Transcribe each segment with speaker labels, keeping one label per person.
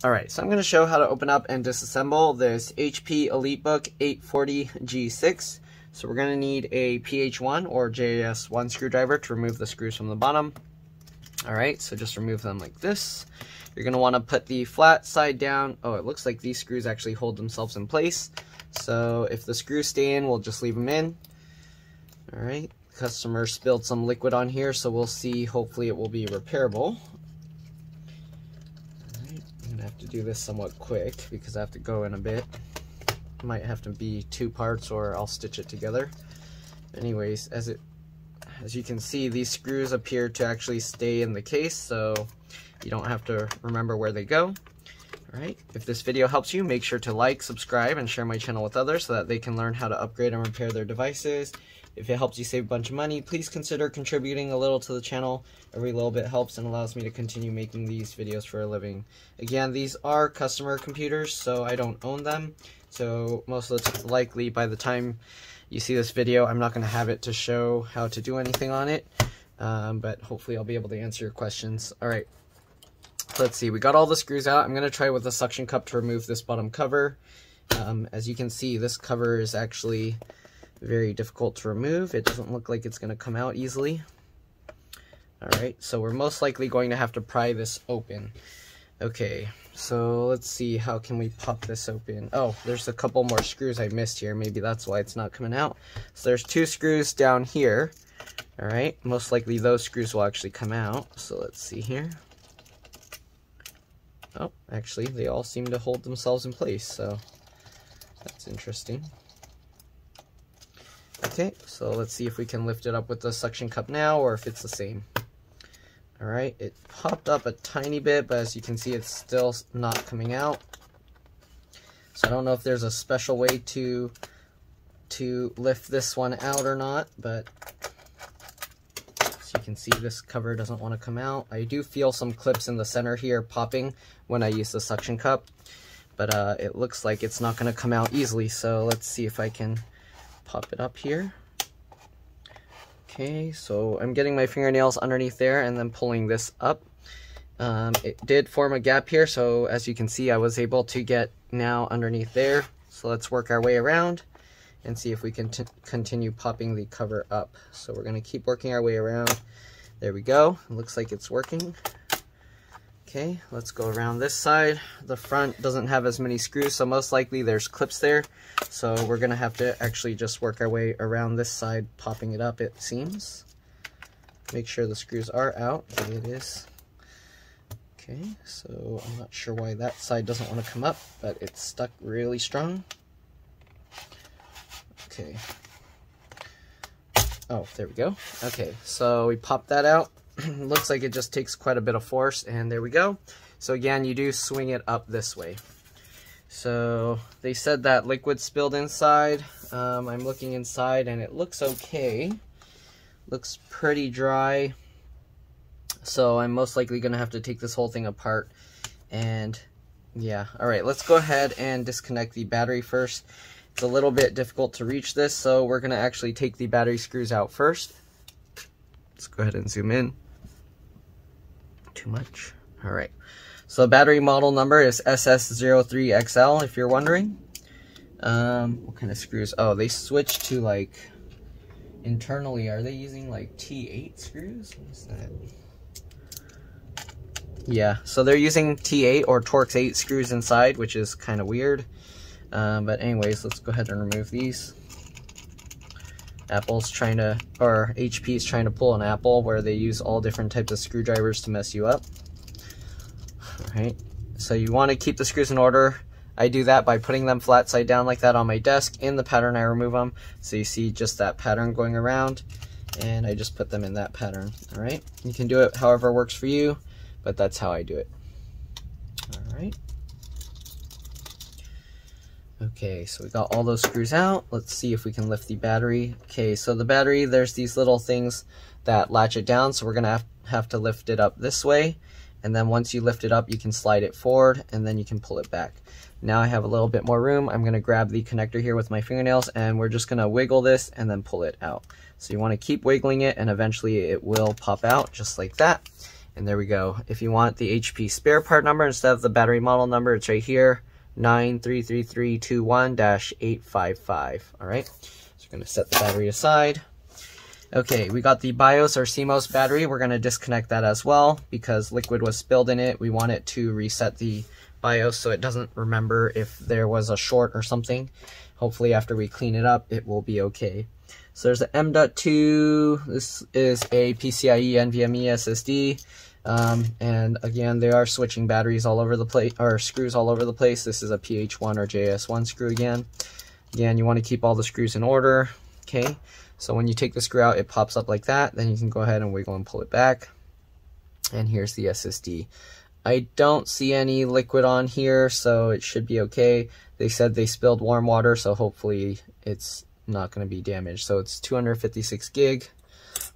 Speaker 1: Alright, so I'm going to show how to open up and disassemble this HP EliteBook 840G6. So we're going to need a PH1 or JS1 screwdriver to remove the screws from the bottom. Alright, so just remove them like this. You're going to want to put the flat side down. Oh, it looks like these screws actually hold themselves in place. So if the screws stay in, we'll just leave them in. Alright, customer spilled some liquid on here, so we'll see. Hopefully it will be repairable. Have to do this somewhat quick because I have to go in a bit. Might have to be 2 parts or I'll stitch it together. Anyways, as you can see, these screws appear to actually stay in the case, so you don't have to remember where they go. Alright, if this video helps you, make sure to like, subscribe, and share my channel with others so that they can learn how to upgrade and repair their devices. If it helps you save a bunch of money, please consider contributing a little to the channel. Every little bit helps and allows me to continue making these videos for a living. Again, these are customer computers, so I don't own them. So most of the likely by the time you see this video, I'm not going to have it to show how to do anything on it. But hopefully I'll be able to answer your questions. Alright, let's see. We got all the screws out. I'm going to try with a suction cup to remove this bottom cover. As you can see, this cover is actually very difficult to remove. It doesn't look like it's going to come out easily. Alright, so we're most likely going to have to pry this open. Okay, so let's see, how can we pop this open? Oh, there's a couple more screws I missed here. Maybe that's why it's not coming out. So there's 2 screws down here. Alright, most likely those screws will actually come out. So let's see here. Oh, actually, they all seem to hold themselves in place, so that's interesting. Okay, so let's see if we can lift it up with the suction cup now, or if it's the same. Alright, it popped up a tiny bit, but as you can see, it's still not coming out. So I don't know if there's a special way to lift this one out or not, but as you can see, this cover doesn't want to come out. I do feel some clips in the center here popping when I use the suction cup, but it looks like it's not going to come out easily, so let's see if I can pop it up here. Okay, so I'm getting my fingernails underneath there and then pulling this up. It did form a gap here, so as you can see, I was able to get now underneath there. So let's work our way around and see if we can continue popping the cover up. So we're going to keep working our way around. There we go. It looks like it's working. Okay, let's go around this side. The front doesn't have as many screws, so most likely there's clips there. So we're going to have to actually just work our way around this side, popping it up, it seems. Make sure the screws are out. Okay, it is. Okay, so I'm not sure why that side doesn't want to come up, but it's stuck really strong. Okay. Oh, there we go. Okay, so we popped that out. Looks like it just takes quite a bit of force, and there we go. So again, you do swing it up this way. So they said that liquid spilled inside. I'm looking inside and it looks okay. Looks pretty dry. So I'm most likely going to have to take this whole thing apart. And yeah, alright, let's go ahead and disconnect the battery first. It's a little bit difficult to reach this, so we're going to actually take the battery screws out first. Let's go ahead and zoom in. Too much. Alright, so the battery model number is SS03XL, if you're wondering. What kind of screws? Oh, they switched to, like, internally, are they using like T8 screws? What is that? Yeah, so they're using T8 or Torx 8 screws inside, which is kind of weird. But anyways, let's go ahead and remove these. Apple's trying to, or HP's trying to pull an Apple where they use all different types of screwdrivers to mess you up. Alright, so you want to keep the screws in order. I do that by putting them flat side down like that on my desk. In the pattern I remove them, so you see just that pattern going around, and I just put them in that pattern. Alright, you can do it however works for you, but that's how I do it. Alright. Okay, so we got all those screws out. Let's see if we can lift the battery. Okay, so the battery, there's these little things that latch it down, so we're going to have to lift it up this way. And then once you lift it up, you can slide it forward, and then you can pull it back. Now I have a little bit more room. I'm going to grab the connector here with my fingernails, and we're just going to wiggle this and then pull it out. So you want to keep wiggling it, and eventually it will pop out just like that. And there we go. If you want the HP spare part number instead of the battery model number, it's right here, 93331-855. All right, so we're going to set the battery aside. Okay, we got the BIOS or CMOS battery. We're going to disconnect that as well because liquid was spilled in it. We want it to reset the BIOS so it doesn't remember if there was a short or something. Hopefully after we clean it up, it will be okay. So there's the M.2. This is a PCIe NVMe SSD. And again, they are switching batteries all over the place, or screws all over the place. This is a PH1 or JS1 screw again. Again, you want to keep all the screws in order. Okay, so when you take the screw out, it pops up like that. Then you can go ahead and wiggle and pull it back. And here's the SSD. I don't see any liquid on here, so it should be okay. They said they spilled warm water, so hopefully it's not going to be damaged. So it's 256 gig.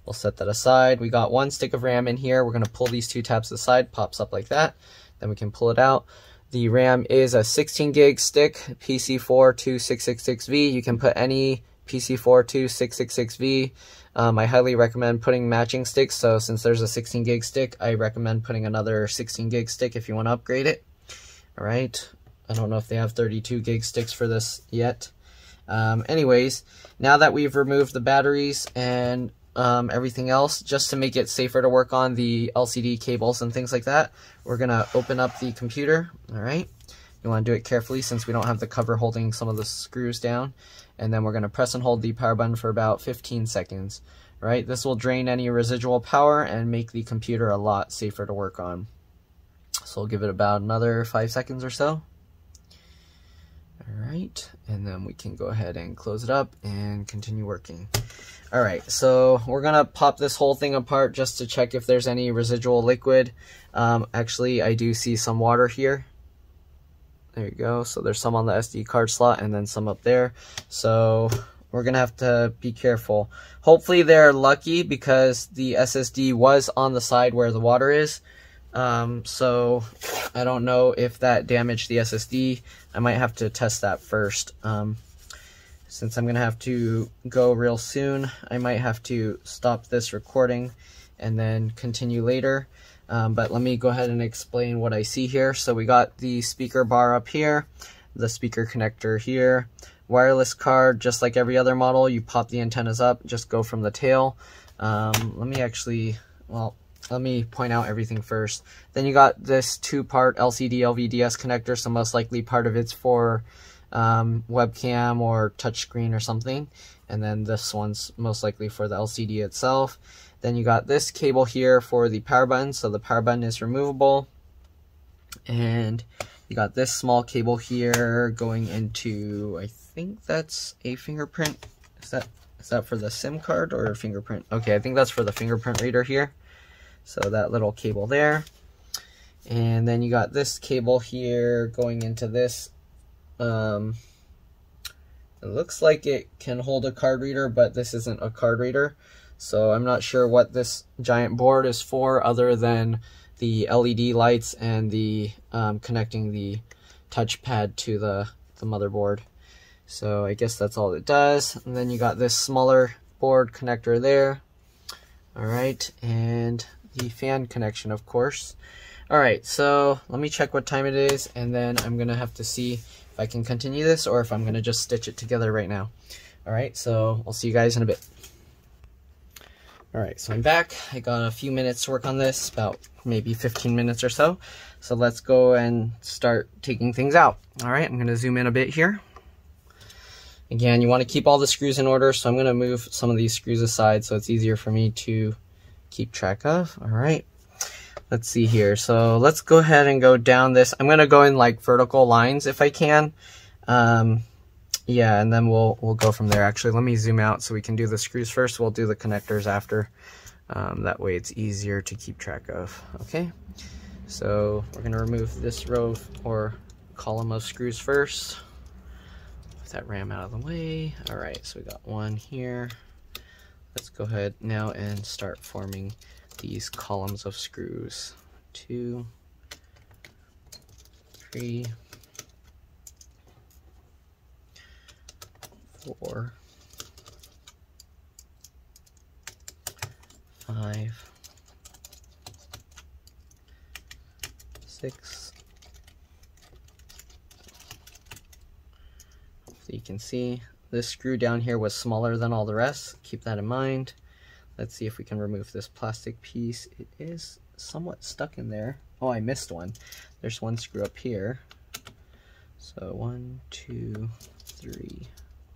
Speaker 1: We'll set that aside. We got one stick of RAM in here. We're going to pull these two tabs aside, pops up like that. Then we can pull it out. The RAM is a 16 gig stick, PC42666V. You can put any PC42666V. I highly recommend putting matching sticks. So since there's a 16 gig stick, I recommend putting another 16 gig stick if you want to upgrade it. All right. I don't know if they have 32 gig sticks for this yet. Anyways, now that we've removed the batteries and everything else, just to make it safer to work on the LCD cables and things like that, we're going to open up the computer. All right. You want to do it carefully since we don't have the cover holding some of the screws down. And then we're going to press and hold the power button for about 15 seconds. All right. This will drain any residual power and make the computer a lot safer to work on. So we'll give it about another 5 seconds or so. All right, and then we can go ahead and close it up and continue working. All right, so we're gonna pop this whole thing apart just to check if there's any residual liquid. Actually, I do see some water here. There you go. So there's some on the SD card slot and then some up there. So we're gonna have to be careful. Hopefully they're lucky because the SSD was on the side where the water is. So I don't know if that damaged the SSD. I might have to test that first. Since I'm gonna have to go real soon, I might have to stop this recording and then continue later. But let me go ahead and explain what I see here. So we got the speaker bar up here, the speaker connector here, wireless card, just like every other model. You pop the antennas up, just go from the tail. Let me point out everything first. Then you got this two-part LCD LVDS connector, so most likely part of it's for webcam or touchscreen or something. And then this one's most likely for the LCD itself. Then you got this cable here for the power button, so the power button is removable. And you got this small cable here going into, I think that's a fingerprint. Is that for the SIM card or a fingerprint? Okay, I think that's for the fingerprint reader here. So that little cable there. And then you got this cable here going into this. It looks like it can hold a card reader, but this isn't a card reader. So I'm not sure what this giant board is for other than the LED lights and the connecting the touchpad to the motherboard. So I guess that's all it does. And then you got this smaller board connector there. All right, and the fan connection, of course. All right, so let me check what time it is, and then I'm gonna have to see if I can continue this or if I'm gonna just stitch it together right now. All right, so I'll see you guys in a bit. All right, so I'm back. I got a few minutes to work on this, about maybe 15 minutes or so. So let's go and start taking things out. All right, I'm gonna zoom in a bit here. Again, you want to keep all the screws in order, so I'm going to move some of these screws aside so it's easier for me to keep track of. All right, let's see here. So let's go ahead and go down this. I'm going to go in like vertical lines if I can. Yeah, and then we'll go from there. Actually, let me zoom out so we can do the screws first. We'll do the connectors after. That way it's easier to keep track of. Okay, so we're going to remove this row or column of screws first. That RAM out of the way. All right, so we got one here. Let's go ahead now and start forming these columns of screws. 2, 3, 4, 5, 6. So you can see this screw down here was smaller than all the rest. Keep that in mind. Let's see if we can remove this plastic piece. It is somewhat stuck in there. Oh, I missed one. There's one screw up here. So 1, 2, 3.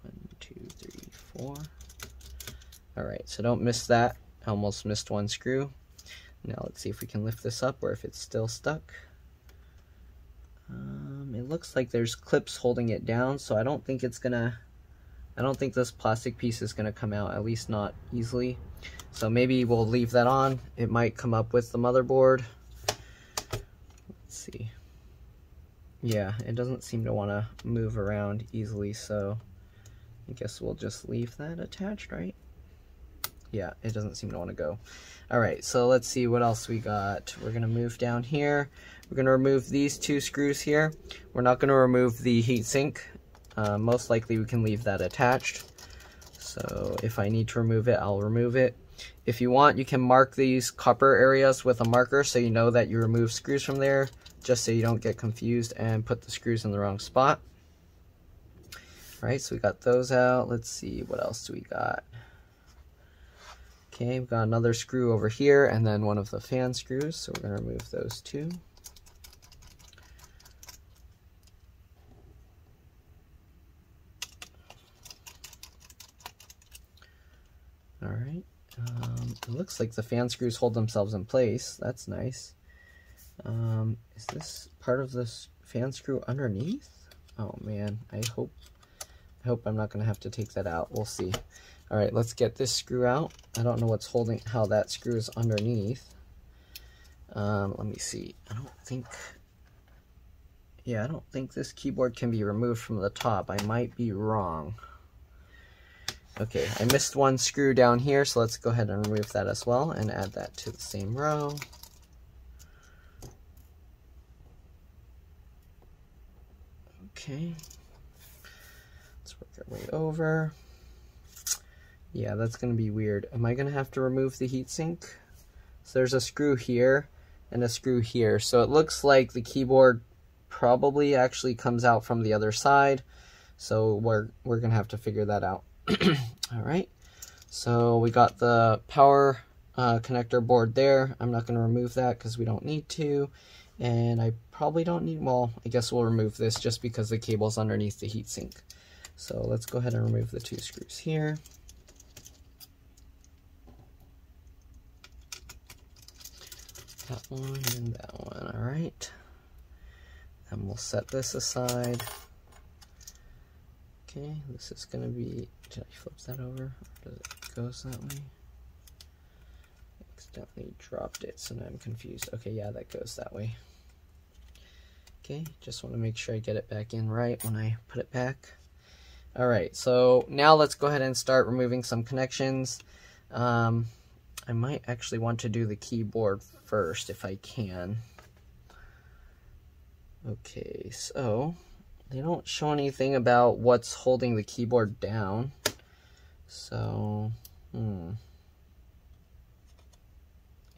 Speaker 1: 1, 2, 3, 4. All right, so don't miss that. I almost missed one screw. Now let's see if we can lift this up or if it's still stuck. It looks like there's clips holding it down, so I don't think it's gonna, I don't think this plastic piece is gonna come out, at least not easily. So maybe we'll leave that on. It might come up with the motherboard. Let's see. Yeah, it doesn't seem to want to move around easily, so I guess we'll just leave that attached, right? Yeah, it doesn't seem to want to go. All right, so let's see what else we got. We're gonna move down here. We're gonna remove these 2 screws here. We're not gonna remove the heatsink. Most likely we can leave that attached. So if I need to remove it, I'll remove it. If you want, you can mark these copper areas with a marker so you know that you remove screws from there, just so you don't get confused and put the screws in the wrong spot. All right, so we got those out. Let's see, what else do we got? Okay, we've got another screw over here and then one of the fan screws, so we're going to remove those 2. All right, it looks like the fan screws hold themselves in place. That's nice. Is this part of this fan screw underneath? Oh man, I hope I'm not going to have to take that out. We'll see. All right, let's get this screw out. I don't know what's holding, how that screw is underneath. Let me see. I don't think this keyboard can be removed from the top. I might be wrong. Okay, I missed one screw down here, so let's go ahead and remove that as well and add that to the same row. Okay, let's work our way over. Yeah, that's going to be weird. Am I going to have to remove the heatsink? So there's a screw here and a screw here. So it looks like the keyboard probably actually comes out from the other side. So we're going to have to figure that out. All right. So we got the power connector board there. I'm not going to remove that because we don't need to. And I probably don't need, well, I guess we'll remove this just because the cable's underneath the heatsink. So let's go ahead and remove the 2 screws here. That one and that one, all right. And we'll set this aside. Okay, this is gonna be, did I flip that over? Or does it go that way? Accidentally dropped it, so now I'm confused. Okay, yeah, that goes that way. Okay, just want to make sure I get it back in right when I put it back. All right, so now let's go ahead and start removing some connections. I might actually want to do the keyboard first if I can. Okay, so they don't show anything about what's holding the keyboard down. So,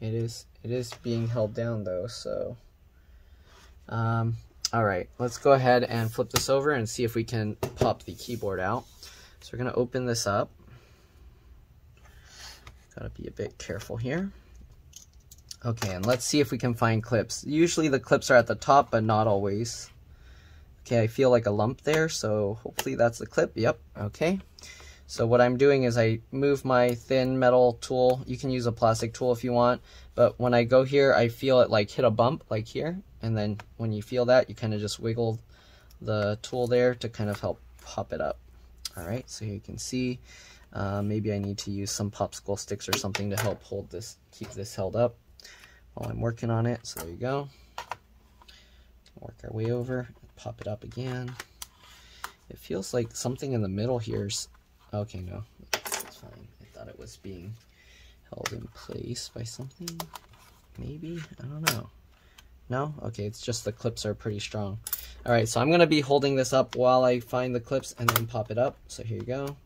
Speaker 1: it is being held down though, so all right, let's go ahead and flip this over and see if we can pop the keyboard out. So we're going to open this up. Gotta be a bit careful here. Okay, and let's see if we can find clips. Usually the clips are at the top, but not always. Okay, I feel like a lump there, so hopefully that's the clip. Yep, okay. So what I'm doing is I move my thin metal tool. You can use a plastic tool if you want, but when I go here, I feel it like hit a bump, like here. And then when you feel that, you kind of just wiggle the tool there to kind of help pop it up. All right, so you can see, maybe I need to use some popsicle sticks or something to help hold this, keep this held up while I'm working on it. So there you go. Work our way over, pop it up again. It feels like something in the middle here's, okay, no, it's fine. I thought it was being held in place by something, maybe, I don't know. No? Okay, it's just the clips are pretty strong. All right, so I'm gonna be holding this up while I find the clips and then pop it up. So here you go.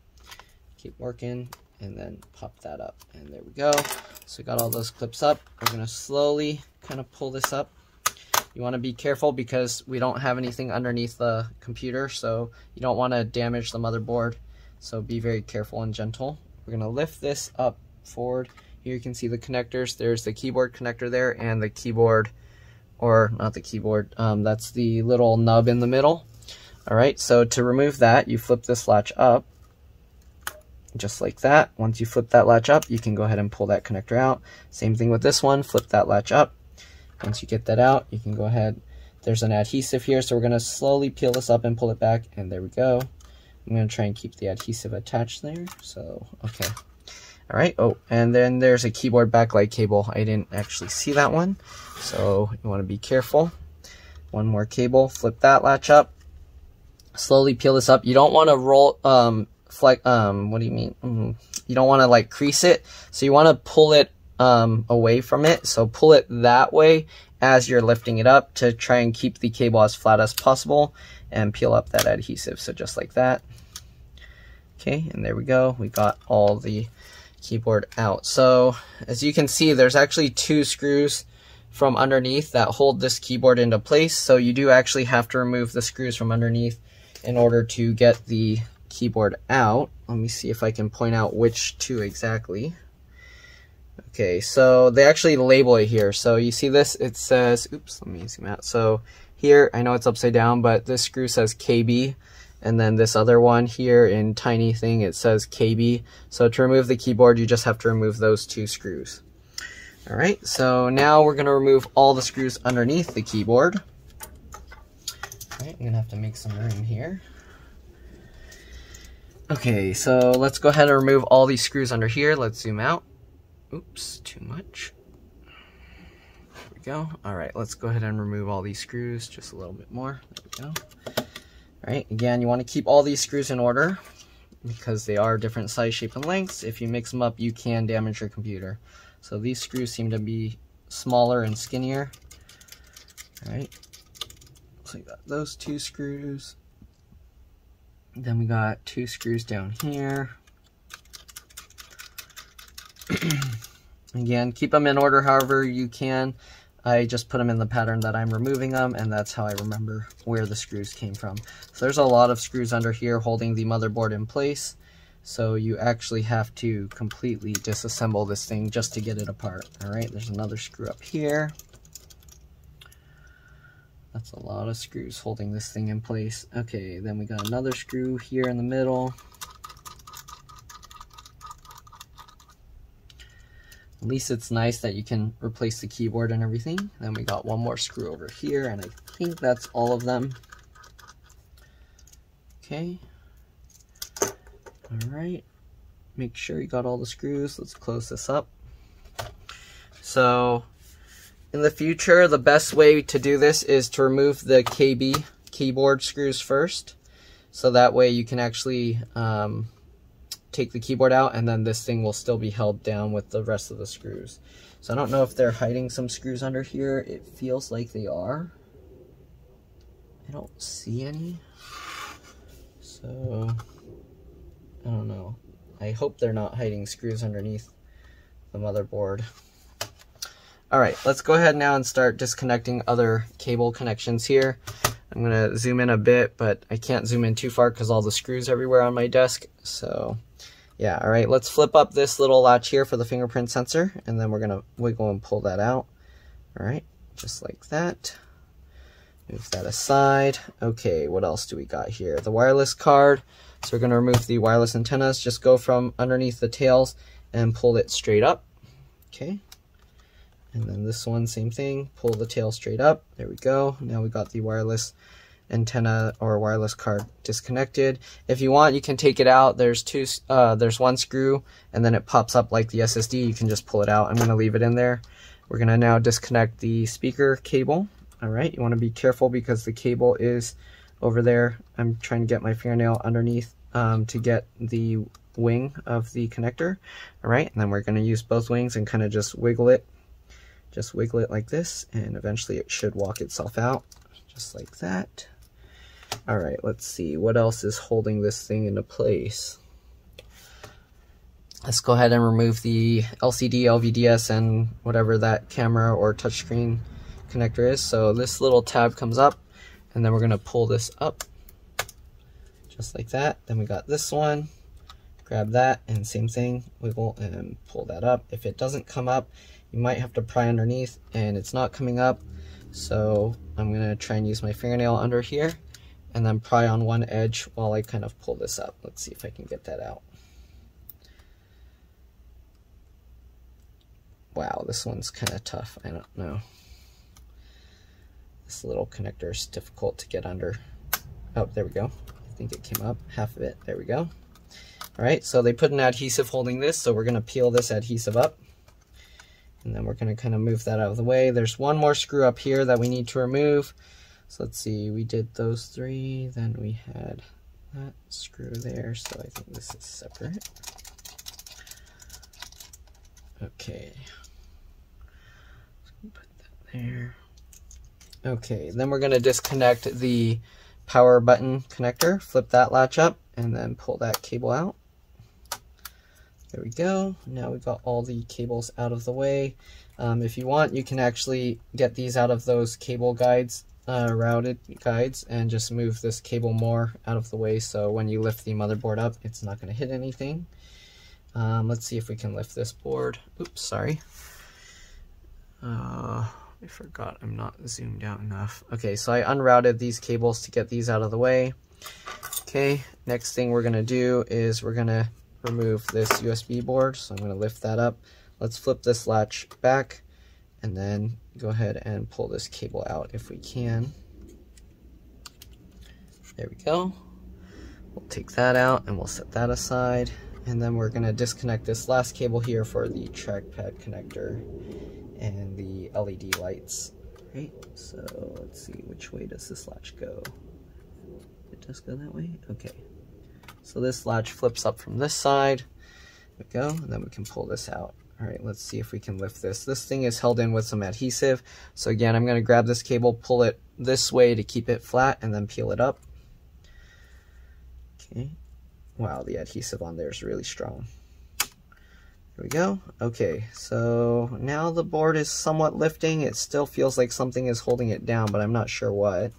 Speaker 1: Keep working and then pop that up. And there we go. So we got all those clips up. We're gonna slowly kind of pull this up. You want to be careful because we don't have anything underneath the computer, so you don't want to damage the motherboard. So be very careful and gentle. We're going to lift this up forward. Here you can see the connectors. There's the keyboard connector there and the keyboard, or not the keyboard, that's the little nub in the middle. Alright, so to remove that, you flip this latch up, just like that. Once you flip that latch up, you can go ahead and pull that connector out. Same thing with this one, flip that latch up. Once you get that out, you can go ahead, there's an adhesive here, so we're going to slowly peel this up and pull it back, and there we go. I'm going to try and keep the adhesive attached there, so, okay. Alright, oh, and then there's a keyboard backlight cable. I didn't actually see that one, so you want to be careful. One more cable, flip that latch up, slowly peel this up. You don't want to roll, what do you mean? You don't want to like crease it, so you want to pull it away from it. So pull it that way as you're lifting it up to try and keep the cable as flat as possible and peel up that adhesive. So just like that. Okay, and there we go. We got all the keyboard out. So as you can see, there's actually 2 screws from underneath that hold this keyboard into place. So you do actually have to remove the screws from underneath in order to get the keyboard out. Let me see if I can point out which 2 exactly. Okay, so they actually label it here. So you see this, it says, oops, let me zoom out. So here, I know it's upside down, but this screw says KB, and then this other one here in tiny thing, it says KB. So to remove the keyboard, you just have to remove those 2 screws. All right, so now we're gonna remove all the screws underneath the keyboard. All right, I'm gonna have to make some room here. Okay, so let's go ahead and remove all these screws under here. Let's zoom out. Oops, too much. There we go. All right, let's go ahead and remove all these screws just a little bit more. There we go. All right, again, you want to keep all these screws in order because they are different size, shape, and lengths. If you mix them up, you can damage your computer. So these screws seem to be smaller and skinnier. All right, so we got those 2 screws. Then we got 2 screws down here. Again, keep them in order however you can. I just put them in the pattern that I'm removing them, and that's how I remember where the screws came from. So there's a lot of screws under here holding the motherboard in place. So you actually have to completely disassemble this thing just to get it apart. Alright, there's another screw up here. That's a lot of screws holding this thing in place. Okay, then we got another screw here in the middle. At least it's nice that you can replace the keyboard and everything. Then we got one more screw over here, and I think that's all of them. Okay. Alright. Make sure you got all the screws. Let's close this up. So, in the future, the best way to do this is to remove the KB keyboard screws first. So that way you can actually take the keyboard out, and then this thing will still be held down with the rest of the screws. So I don't know if they're hiding some screws under here. It feels like they are. I don't see any. So, I don't know. I hope they're not hiding screws underneath the motherboard. Alright, let's go ahead now and start disconnecting other cable connections here. I'm going to zoom in a bit, but I can't zoom in too far because all the screws everywhere on my desk. So, yeah, alright, let's flip up this little latch here for the fingerprint sensor, and then we're going to wiggle and pull that out. Alright, just like that. Move that aside. Okay, what else do we got here? The wireless card. So we're going to remove the wireless antennas. Just go from underneath the tails and pull it straight up. Okay. And then this one, same thing. Pull the tail straight up. There we go. Now we got the wireless antenna or wireless card disconnected. If you want, you can take it out. There's one screw, and then it pops up like the SSD. You can just pull it out. I'm going to leave it in there. We're going to now disconnect the speaker cable. All right. You want to be careful because the cable is over there. I'm trying to get my fingernail underneath to get the wing of the connector. All right. And then we're going to use both wings and kind of just wiggle it. Just wiggle it like this, and eventually it should walk itself out, just like that. All right, let's see. What else is holding this thing into place? Let's go ahead and remove the LCD, LVDS, and whatever that camera or touchscreen connector is. So this little tab comes up, and then we're gonna pull this up, just like that. Then we got this one, grab that, and same thing, wiggle and pull that up. If it doesn't come up, you might have to pry underneath, and it's not coming up. So I'm gonna try and use my fingernail under here, and then pry on one edge while I kind of pull this up. Let's see if I can get that out. Wow, this one's kind of tough. I don't know. This little connector is difficult to get under. Oh, there we go. I think it came up, half of it. There we go. All right, so they put an adhesive holding this, so we're gonna peel this adhesive up. And then we're gonna kind of move that out of the way. There's one more screw up here that we need to remove. So let's see, we did those 3, then we had that screw there, so I think this is separate. Okay. Put that there. Okay, then we're gonna disconnect the power button connector, flip that latch up, and then pull that cable out. There we go. Now we've got all the cables out of the way. If you want, you can actually get these out of those cable guides, routed guides, and just move this cable more out of the way, so when you lift the motherboard up, it's not going to hit anything. Let's see if we can lift this board. Oops, sorry. I forgot I'm not zoomed out enough. Okay, so I unrouted these cables to get these out of the way. Okay, next thing we're going to do is we're going to remove this USB board, so I'm going to lift that up. Let's flip this latch back and then go ahead and pull this cable out if we can. There we go. We'll take that out and we'll set that aside, and then we're going to disconnect this last cable here for the trackpad connector and the LED lights. Right, so let's see, which way does this latch go? It does go that way? Okay. So this latch flips up from this side. There we go, and then we can pull this out. All right, let's see if we can lift this. This thing is held in with some adhesive. So again, I'm gonna grab this cable, pull it this way to keep it flat, and then peel it up. Okay, wow, the adhesive on there is really strong. There we go. Okay, so now the board is somewhat lifting. It still feels like something is holding it down, but I'm not sure what.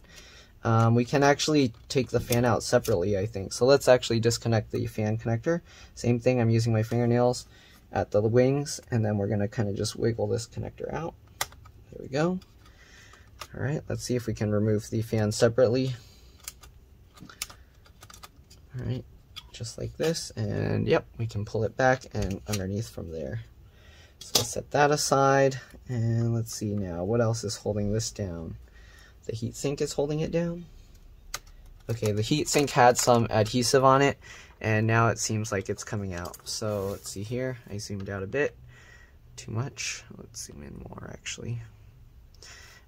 Speaker 1: We can actually take the fan out separately, I think. So let's actually disconnect the fan connector. Same thing, I'm using my fingernails at the wings, and then we're gonna kind of just wiggle this connector out. There we go. All right, let's see if we can remove the fan separately. All right, just like this, and yep, we can pull it back and underneath from there. So let's set that aside, and let's see now, what else is holding this down? The heatsink is holding it down. Okay, the heatsink had some adhesive on it, and now it seems like it's coming out. So let's see here. I zoomed out a bit. Too much. Let's zoom in more, actually.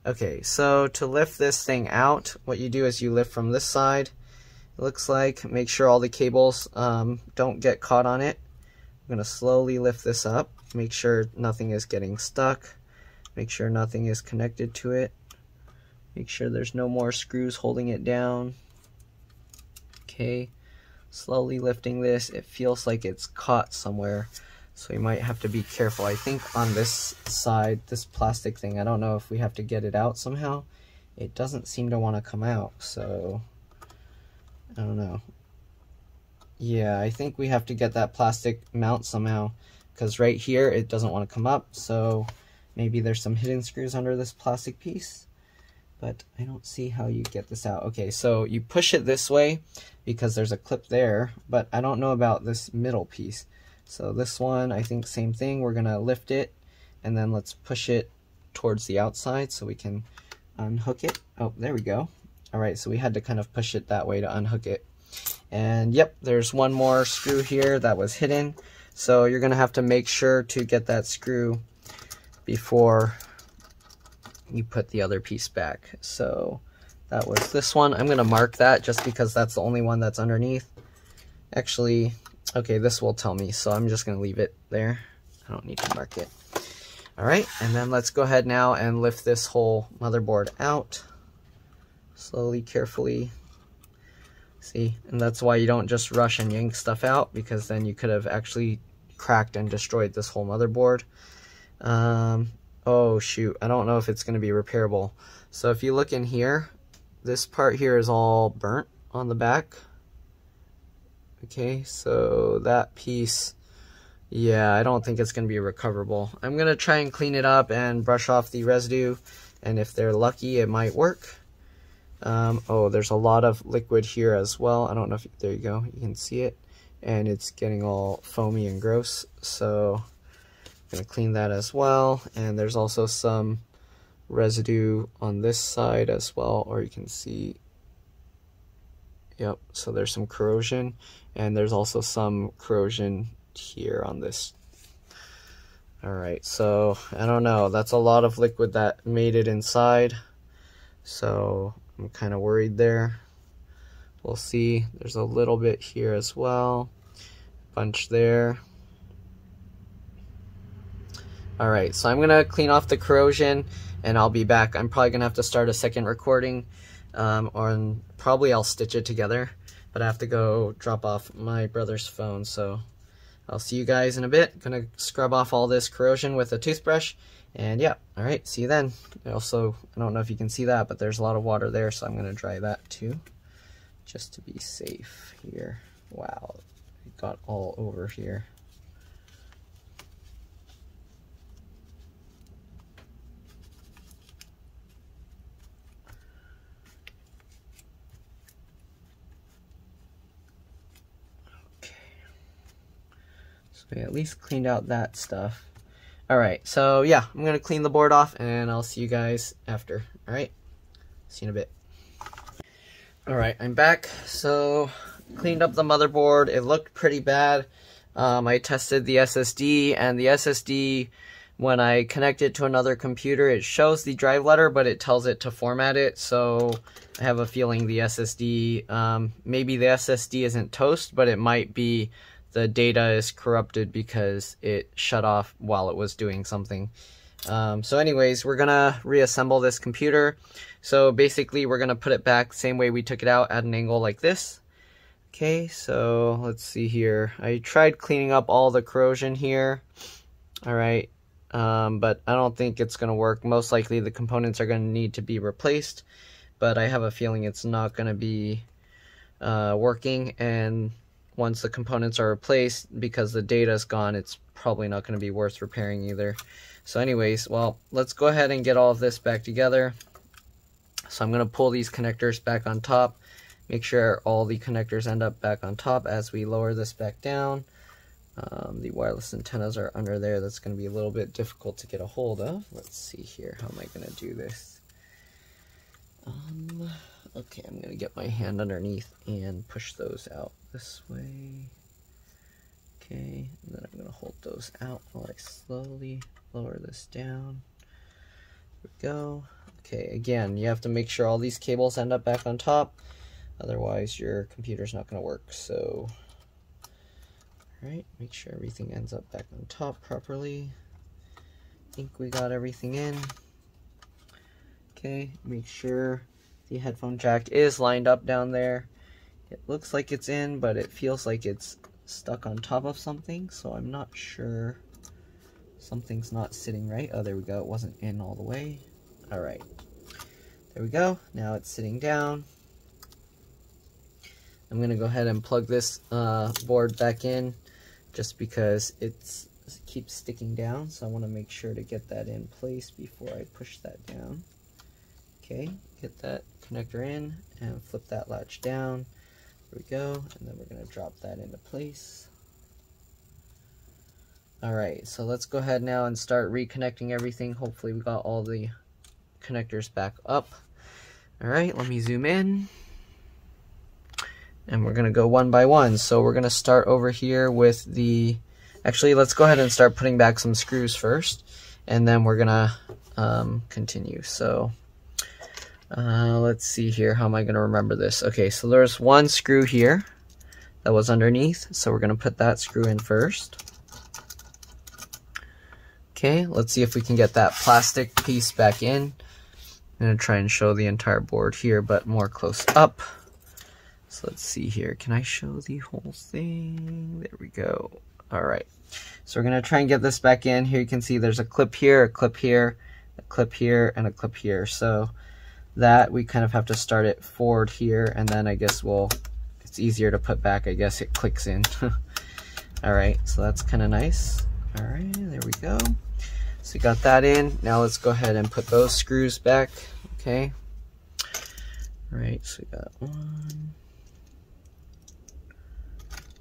Speaker 1: Okay, so to lift this thing out, what you do is you lift from this side. It looks like, make sure all the cables don't get caught on it. I'm gonna slowly lift this up. Make sure nothing is getting stuck. Make sure nothing is connected to it. Make sure there's no more screws holding it down. Okay, slowly lifting this. It feels like it's caught somewhere, so you might have to be careful. I think on this side, this plastic thing, I don't know if we have to get it out somehow. It doesn't seem to want to come out, so I don't know. Yeah, I think we have to get that plastic mount somehow, because right here it doesn't want to come up, so maybe there's some hidden screws under this plastic piece. But I don't see how you get this out. Okay, so you push it this way because there's a clip there, but I don't know about this middle piece. So this one, I think same thing. We're gonna lift it, and then let's push it towards the outside so we can unhook it. Oh, there we go. All right, so we had to kind of push it that way to unhook it. And yep, there's one more screw here that was hidden. So you're gonna have to make sure to get that screw before you put the other piece back. So that was this one. I'm gonna mark that just because that's the only one that's underneath. Actually, okay, this will tell me, so I'm just gonna leave it there. I don't need to mark it. All right, and then let's go ahead now and lift this whole motherboard out. Slowly, carefully. See, and that's why you don't just rush and yank stuff out, because then you could have actually cracked and destroyed this whole motherboard. oh shoot, I don't know if it's going to be repairable. So if you look in here, this part here is all burnt on the back. Okay, so that piece, yeah, I don't think it's going to be recoverable. I'm going to try and clean it up and brush off the residue, and if they're lucky, it might work. Oh, there's a lot of liquid here as well. I don't know if, there you go, you can see it, and it's getting all foamy and gross, so I'm going to clean that as well. And there's also some residue on this side as well, or you can see, yep, so there's some corrosion, and there's also some corrosion here on this. Alright, so I don't know, that's a lot of liquid that made it inside, so I'm kind of worried there. We'll see. There's a little bit here as well, bunch there. Alright, so I'm gonna clean off the corrosion and I'll be back. I'm probably gonna have to start a second recording, or probably I'll stitch it together, but I have to go drop off my brother's phone, so I'll see you guys in a bit. Gonna scrub off all this corrosion with a toothbrush, and yeah, alright, see you then. Also, I don't know if you can see that, but there's a lot of water there, so I'm gonna dry that too, just to be safe here. Wow, it got all over here. So I at least cleaned out that stuff. Alright, so yeah, I'm gonna clean the board off and I'll see you guys after. Alright, see you in a bit. Alright, I'm back. So cleaned up the motherboard. It looked pretty bad. I tested the SSD, and the SSD, when I connect it to another computer, it shows the drive letter, but it tells it to format it. So I have a feeling the SSD, maybe the SSD isn't toast, but it might be the data is corrupted because it shut off while it was doing something. So anyways, we're gonna reassemble this computer. So basically we're gonna put it back the same way we took it out, at an angle like this. Okay, so let's see here. I tried cleaning up all the corrosion here. Alright, but I don't think it's gonna work. Most likely the components are gonna need to be replaced, but I have a feeling it's not gonna be working, and once the components are replaced, because the data is gone, it's probably not going to be worth repairing either. So anyways, well, let's go ahead and get all of this back together. So I'm going to pull these connectors back on top, make sure all the connectors end up back on top as we lower this back down. The wireless antennas are under there. That's going to be a little bit difficult to get a hold of. Let's see here, how am I going to do this? Okay, I'm going to get my hand underneath and push those out this way. Okay, and then I'm going to hold those out while I slowly lower this down. There we go. Okay, again, you have to make sure all these cables end up back on top, otherwise your computer's not going to work. So, alright, make sure everything ends up back on top properly. I think we got everything in. Okay, make sure the headphone jack is lined up down there. It looks like it's in, but it feels like it's stuck on top of something, so I'm not sure. Something's not sitting right. Oh, there we go. It wasn't in all the way. Alright. There we go. Now it's sitting down. I'm going to go ahead and plug this board back in, just because it keeps sticking down, so I want to make sure to get that in place before I push that down. Okay, get that connector in and flip that latch down. There we go, and then we're going to drop that into place. Alright, so let's go ahead now and start reconnecting everything. Hopefully we got all the connectors back up. Alright, let me zoom in. And we're going to go one by one. So we're going to start over here with the... Actually, let's go ahead and start putting back some screws first, and then we're going to continue. So... let's see here, how am I going to remember this? Okay, so there's one screw here that was underneath, so we're going to put that screw in first. Okay, let's see if we can get that plastic piece back in. I'm going to try and show the entire board here, but more close up. So let's see here, can I show the whole thing? There we go. Alright, So we're going to try and get this back in. Here you can see there's a clip here, a clip here, a clip here, and a clip here. So that we kind of have to start it forward here, and then I guess it's easier to put back. I guess it clicks in. Alright, so that's kind of nice. Alright, there we go. So we got that in. Now let's go ahead and put those screws back. Okay. Alright, so we got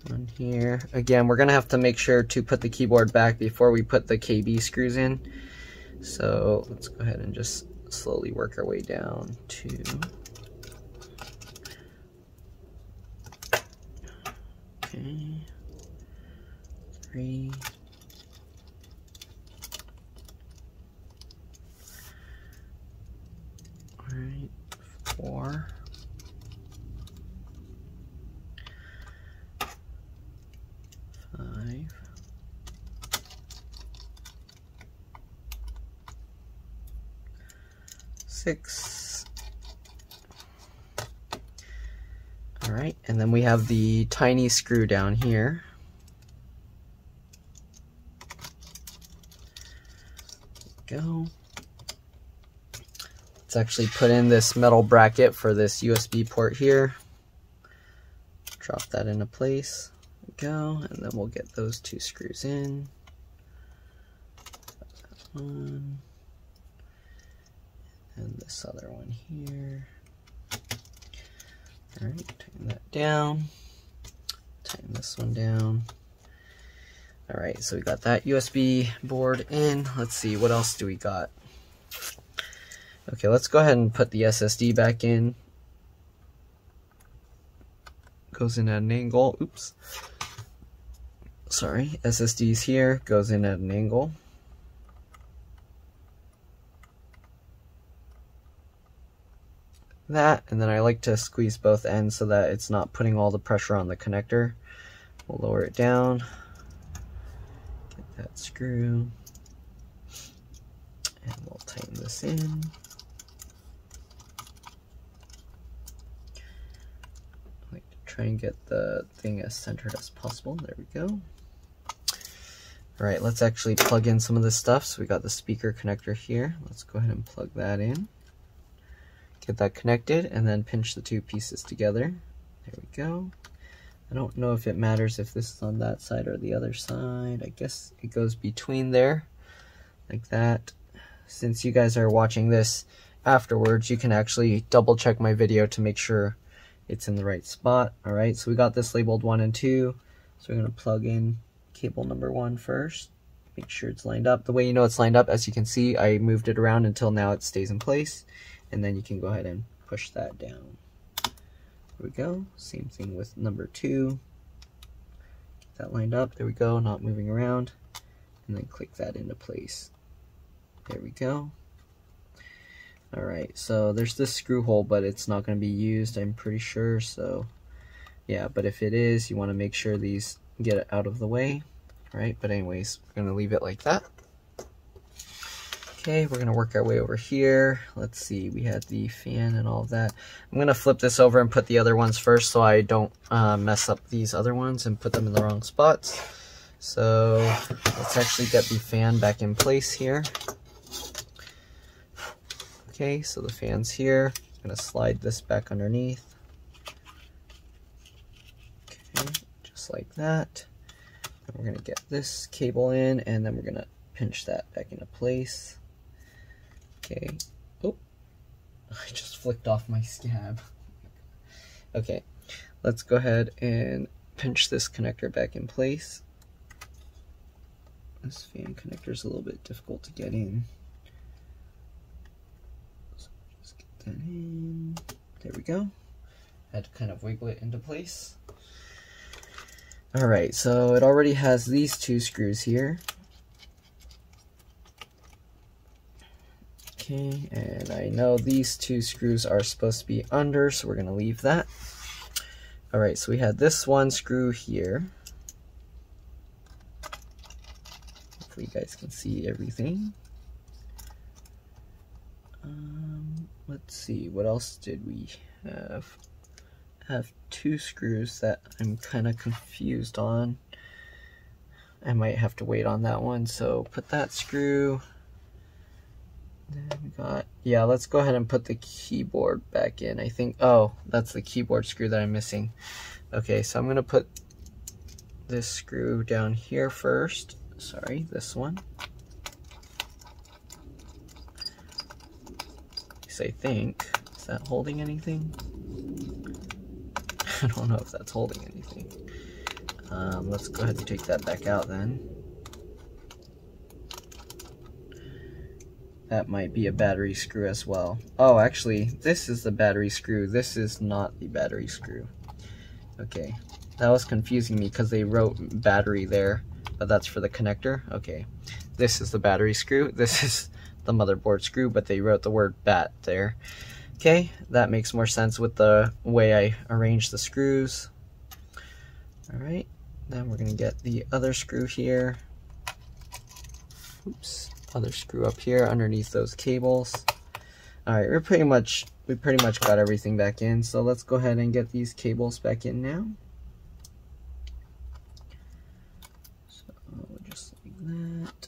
Speaker 1: one here. Again, we're going to have to make sure to put the keyboard back before we put the KB screws in. So let's go ahead and just slowly work our way down. 2. Okay. 3. All right. 4. 5. 6. All right, and then we have the tiny screw down here. Go. Let's actually put in this metal bracket for this USB port here. Drop that into place. Go, and then we'll get those 2 screws in. One, and this other one here. All right, tighten that down. Tighten this one down. All right, so we got that USB board in. Let's see, what else do we got? Okay, let's go ahead and put the SSD back in. Goes in at an angle. Oops. Sorry, SSD's here. Goes in at an angle. That, and then I like to squeeze both ends so that it's not putting all the pressure on the connector. We'll lower it down. Get that screw. And we'll tighten this in. I like to try and get the thing as centered as possible. There we go. Alright, let's actually plug in some of this stuff. So we got the speaker connector here. Let's go ahead and plug that in. Get that connected, and then pinch the 2 pieces together. There we go. I don't know if it matters if this is on that side or the other side. I guess it goes between there, like that. Since you guys are watching this afterwards, you can actually double check my video to make sure it's in the right spot. Alright, so we got this labeled 1 and 2. So we're going to plug in cable number 1 first. Make sure it's lined up. The way you know it's lined up, as you can see, I moved it around until now it stays in place. And then you can go ahead and push that down. There we go. Same thing with number 2. Get that lined up. There we go. Not moving around. And then click that into place. There we go. Alright, so there's this screw hole, but it's not going to be used, I'm pretty sure. So, yeah, but if it is, you want to make sure these get out of the way. Alright, but anyways, we're going to leave it like that. Okay, we're going to work our way over here. Let's see, we had the fan and all of that. I'm going to flip this over and put the other ones first so I don't mess up these other ones and put them in the wrong spots. So let's actually get the fan back in place here. Okay, so the fan's here. I'm going to slide this back underneath. Okay, just like that. And we're going to get this cable in, and then we're going to pinch that back into place. Okay. Oh, I just flicked off my scab. Okay, let's go ahead and pinch this connector back in place. This fan connector is a little bit difficult to get in. So just get that in. There we go. Had to kind of wiggle it into place. Alright, so it already has these 2 screws here. Okay, and I know these 2 screws are supposed to be under, so we're going to leave that. Alright, so we had this 1 screw here. Hopefully you guys can see everything. Let's see, what else did we have? I have 2 screws that I'm kind of confused on. I might have to wait on that one, so put that screw. Then we got, yeah, let's go ahead and put the keyboard back in. I think, oh, that's the keyboard screw that I'm missing. Okay, so I'm gonna put this screw down here first. Sorry, this one. I think, is that holding anything? I don't know if that's holding anything. Let's go ahead and take that back out then. That might be a battery screw as well. Oh, actually, this is the battery screw. This is not the battery screw. Okay, that was confusing me because they wrote battery there, but that's for the connector. Okay, this is the battery screw. This is the motherboard screw, but they wrote the word bat there. Okay, that makes more sense with the way I arrange the screws. Alright, then we're gonna get the other screw here. Oops, other screw up here underneath those cables. Alright, we pretty much got everything back in, so let's go ahead and get these cables back in now. So just like that.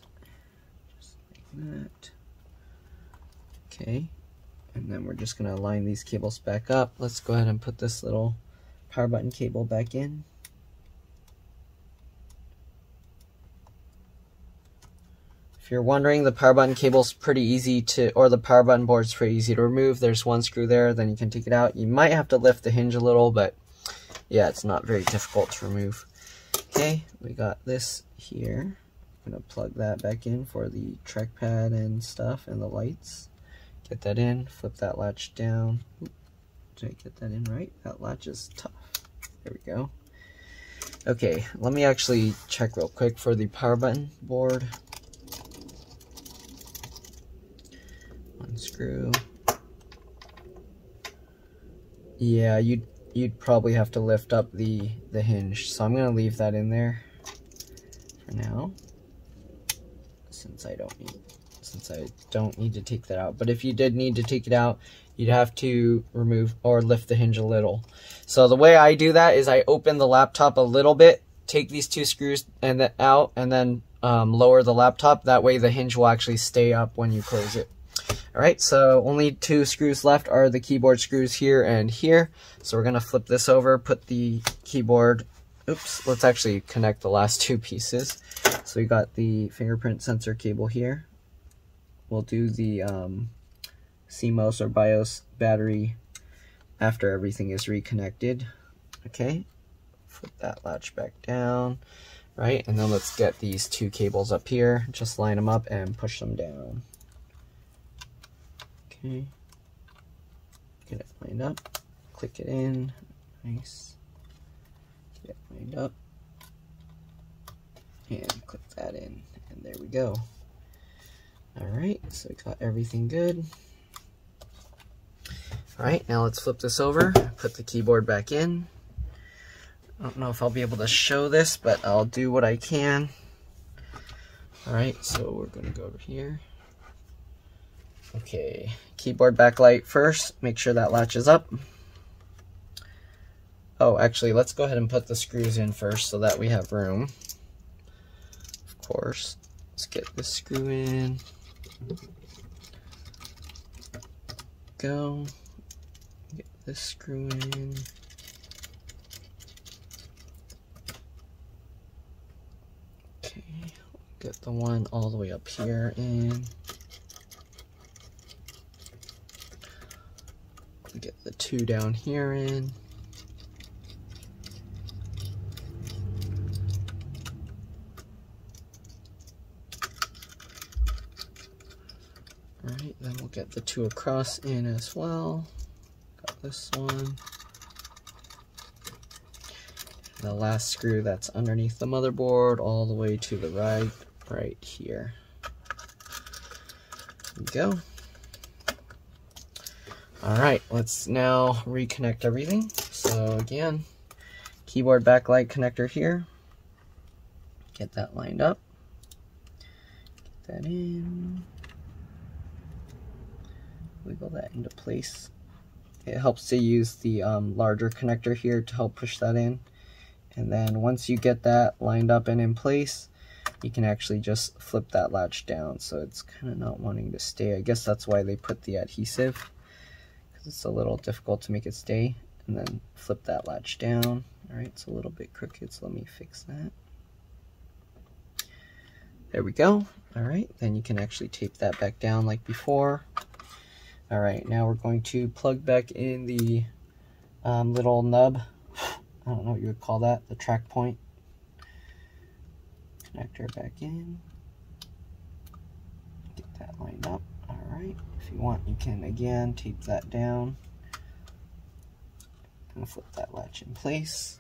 Speaker 1: Just like that. Okay, and then we're just going to align these cables back up. Let's go ahead and put this little power button cable back in. If you're wondering, the power button cable's pretty easy to, or the power button board's pretty easy to remove. There's one screw there, then you can take it out. You might have to lift the hinge a little, but yeah, it's not very difficult to remove. Okay, we got this here. I'm going to plug that back in for the trackpad and stuff and the lights. Get that in, flip that latch down. Oop, did I get that in right? That latch is tough. There we go. Okay, let me actually check real quick for the power button board. Unscrew. Yeah, you'd probably have to lift up the hinge, so I'm gonna leave that in there for now, since I don't need to take that out. But if you did need to take it out, you'd have to remove or lift the hinge a little. So the way I do that is I open the laptop a little bit, take these two screws and out, and then lower the laptop. That way the hinge will actually stay up when you close it. Alright, so only two screws left are the keyboard screws here and here. So we're going to flip this over, put the keyboard, oops, let's actually connect the last two pieces. So we got the fingerprint sensor cable here. We'll do the CMOS or BIOS battery after everything is reconnected. Okay, flip that latch back down, right? And then let's get these two cables up here, just line them up and push them down. Okay, get it lined up, click it in, nice, get it lined up, and click that in, and there we go. Alright, so we got everything good. Alright, now let's flip this over, put the keyboard back in. I don't know if I'll be able to show this, but I'll do what I can. Alright, so we're going to go over here. Okay, keyboard backlight first, make sure that latches up. Oh, actually, let's go ahead and put the screws in first so that we have room. Of course, let's get this screw in. Go. Get this screw in. Okay, get the one all the way up here in. Get the two down here in. Alright, then we'll get the two across in as well. Got this one. The last screw that's underneath the motherboard all the way to the right here. There we go. Alright, let's now reconnect everything. So again, keyboard backlight connector here. Get that lined up. Get that in. Wiggle that into place. It helps to use the larger connector here to help push that in. And then once you get that lined up and in place, you can actually just flip that latch down, so it's kind of not wanting to stay. I guess that's why they put the adhesive, because it's a little difficult to make it stay. And then flip that latch down. All right, it's a little bit crooked, so let me fix that. There we go. All right, then you can actually tape that back down like before. All right, now we're going to plug back in the little nub. I don't know what you would call that, the track point. Connector back in. Get that lined up. All right, if you want, you can again tape that down. Gonna flip that latch in place.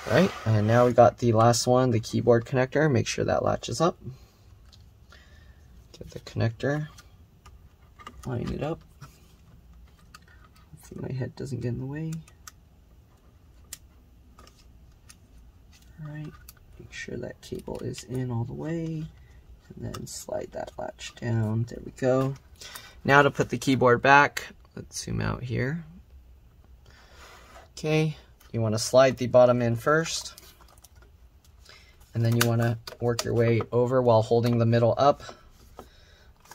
Speaker 1: All right, and now we got the last one, the keyboard connector. Make sure that latches up. Get the connector, line it up. Hopefully my head doesn't get in the way. All right, make sure that cable is in all the way, and then slide that latch down. There we go. Now to put the keyboard back, let's zoom out here. Okay, you want to slide the bottom in first, and then you want to work your way over while holding the middle up.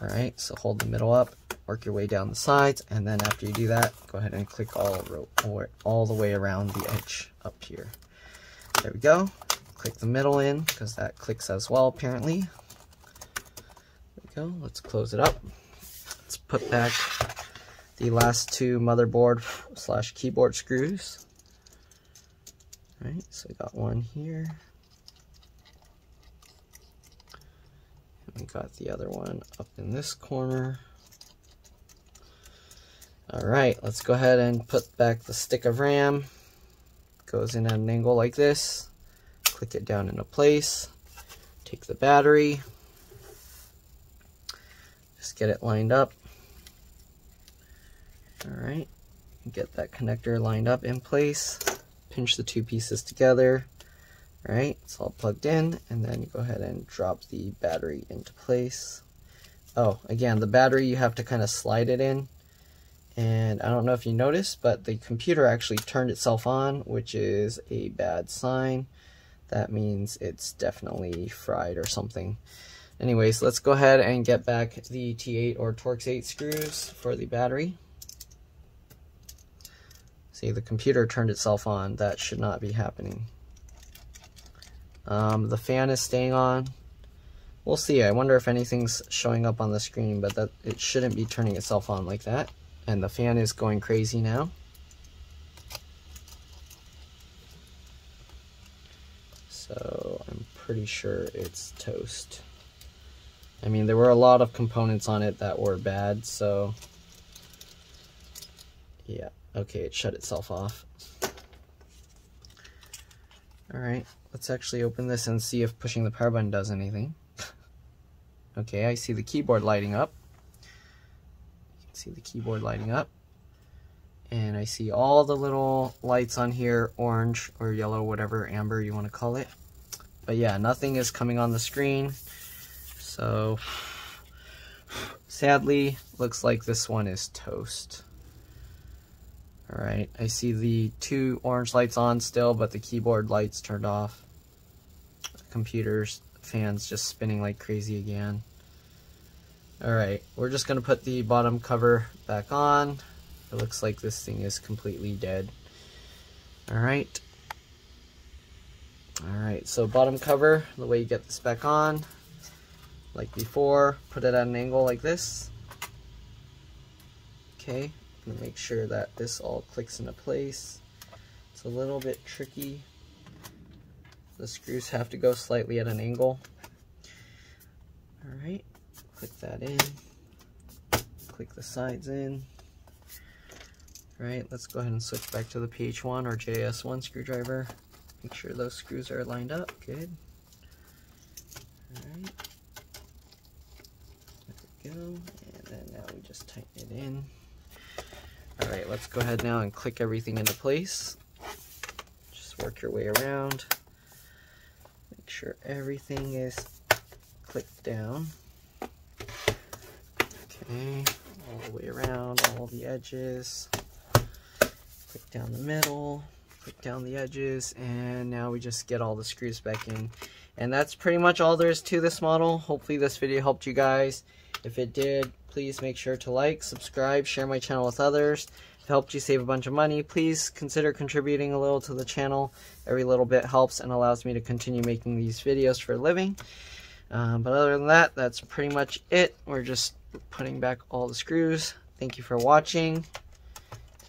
Speaker 1: All right, so hold the middle up, work your way down the sides, and then after you do that, go ahead and click all the way around the edge up here. There we go. Click the middle in, because that clicks as well, apparently. There we go. Let's close it up. Let's put back the last two motherboard / keyboard screws. All right, so we got one here. And we got the other one up in this corner. All right, let's go ahead and put back the stick of RAM. Goes in at an angle like this. Click it down into place. Take the battery. Just get it lined up. All right, get that connector lined up in place. Pinch the two pieces together. All right, it's all plugged in, and then you go ahead and drop the battery into place. Oh, again, the battery, you have to kind of slide it in. And I don't know if you noticed, but the computer actually turned itself on, which is a bad sign. That means it's definitely fried or something. Anyways, let's go ahead and get back the T8 or Torx 8 screws for the battery. See, the computer turned itself on. That should not be happening. The fan is staying on. We'll see. I wonder if anything's showing up on the screen, but that it shouldn't be turning itself on like that. And the fan is going crazy now. So I'm pretty sure it's toast. I mean, there were a lot of components on it that were bad, so yeah. Okay, it shut itself off. Alright, let's actually open this and see if pushing the power button does anything. Okay, I see the keyboard lighting up. You can see the keyboard lighting up. And I see all the little lights on here, orange or yellow, whatever, amber you want to call it. But yeah, nothing is coming on the screen. So, sadly, looks like this one is toast. Alright, I see the two orange lights on still, but the keyboard lights turned off. The computer's fan's just spinning like crazy again. Alright, we're just going to put the bottom cover back on. It looks like this thing is completely dead. Alright. Alright, so bottom cover, the way you get this back on, like before, put it at an angle like this. Okay. And make sure that this all clicks into place. It's a little bit tricky. The screws have to go slightly at an angle. Alright, click that in. Click the sides in. Alright, let's go ahead and switch back to the PH1 or JS1 screwdriver. Make sure those screws are lined up. Good. Alright. There we go. And then now we just tighten it in. Alright, let's go ahead now and click everything into place. Just work your way around. Make sure everything is clicked down. Okay, all the way around, all the edges. Click down the middle, click down the edges, and now we just get all the screws back in. And that's pretty much all there is to this model. Hopefully this video helped you guys. If it did, please make sure to like, subscribe, share my channel with others. If it helped you save a bunch of money, please consider contributing a little to the channel. Every little bit helps and allows me to continue making these videos for a living. But other than that, that's pretty much it. We're just putting back all the screws. Thank you for watching,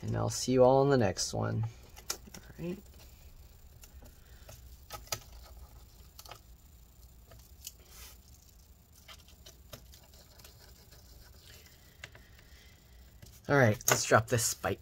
Speaker 1: and I'll see you all in the next one. All right. All right, let's drop this spike.